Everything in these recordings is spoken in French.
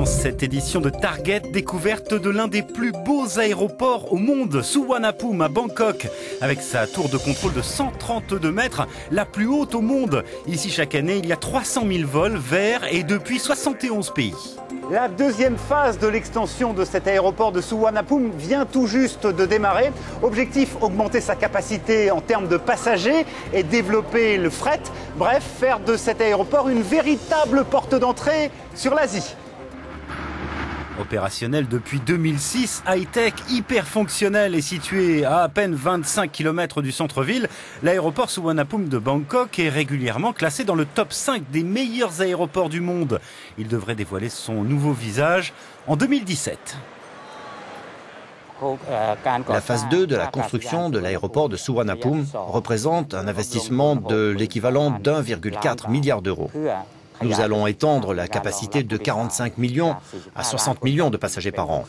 cette édition de Target, découverte de l'un des plus beaux aéroports au monde, Suvarnabhumi à Bangkok, avec sa tour de contrôle de 132 mètres, la plus haute au monde. Ici, chaque année, il y a 300 000 vols vers et depuis 71 pays. La deuxième phase de l'extension de cet aéroport de Suvarnabhumi vient tout juste de démarrer. Objectif, augmenter sa capacité en termes de passagers et développer le fret. Bref, faire de cet aéroport une véritable porte d'entrée sur l'Asie. Opérationnel depuis 2006, high-tech, hyper fonctionnel et situé à peine 25 km du centre-ville, l'aéroport Suvarnabhumi de Bangkok est régulièrement classé dans le top 5 des meilleurs aéroports du monde. Il devrait dévoiler son nouveau visage en 2017. La phase 2 de la construction de l'aéroport de Suvarnabhumi représente un investissement de l'équivalent d'1,4 milliard d'euros. Nous allons étendre la capacité de 45 millions à 60 millions de passagers par an.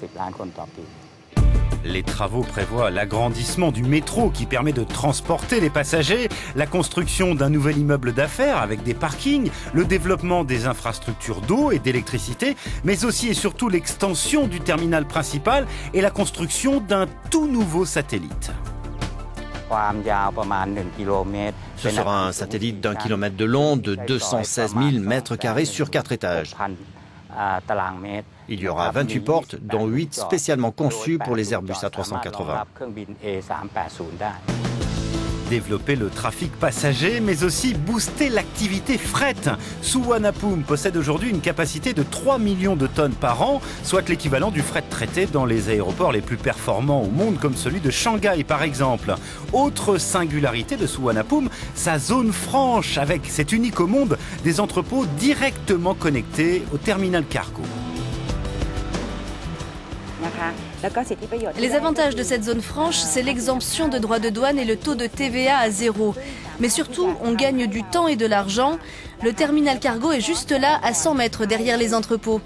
Les travaux prévoient l'agrandissement du métro qui permet de transporter les passagers, la construction d'un nouvel immeuble d'affaires avec des parkings, le développement des infrastructures d'eau et d'électricité, mais aussi et surtout l'extension du terminal principal et la construction d'un tout nouveau satellite. Ce sera un satellite d'1 kilomètre de long, de 216 000 mètres carrés sur 4 étages. Il y aura 28 portes, dont 8 spécialement conçues pour les Airbus A380. Développer le trafic passager, mais aussi booster l'activité fret. Suvarnabhumi possède aujourd'hui une capacité de 3 millions de tonnes par an, soit l'équivalent du fret traité dans les aéroports les plus performants au monde, comme celui de Shanghai par exemple. Autre singularité de Suvarnabhumi, sa zone franche, avec, c'est unique au monde, des entrepôts directement connectés au terminal cargo. Les avantages de cette zone franche, c'est l'exemption de droits de douane et le taux de TVA à 0. Mais surtout, on gagne du temps et de l'argent. Le terminal cargo est juste là, à 100 mètres derrière les entrepôts.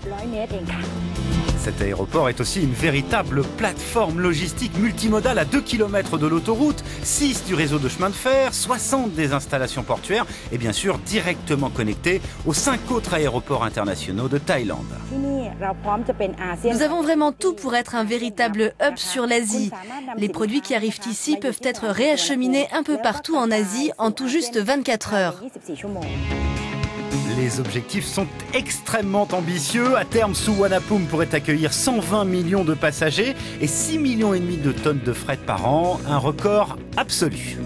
Cet aéroport est aussi une véritable plateforme logistique multimodale à 2 km de l'autoroute, 6 du réseau de chemin de fer, 60 des installations portuaires et bien sûr directement connecté aux 5 autres aéroports internationaux de Thaïlande. Nous avons vraiment tout pour être un véritable hub sur l'Asie. Les produits qui arrivent ici peuvent être réacheminés un peu partout en Asie en tout juste 24 heures. Les objectifs sont extrêmement ambitieux. À terme, Suvarnabhumi pourrait accueillir 120 millions de passagers et 6,5 millions de tonnes de fret par an, un record absolu.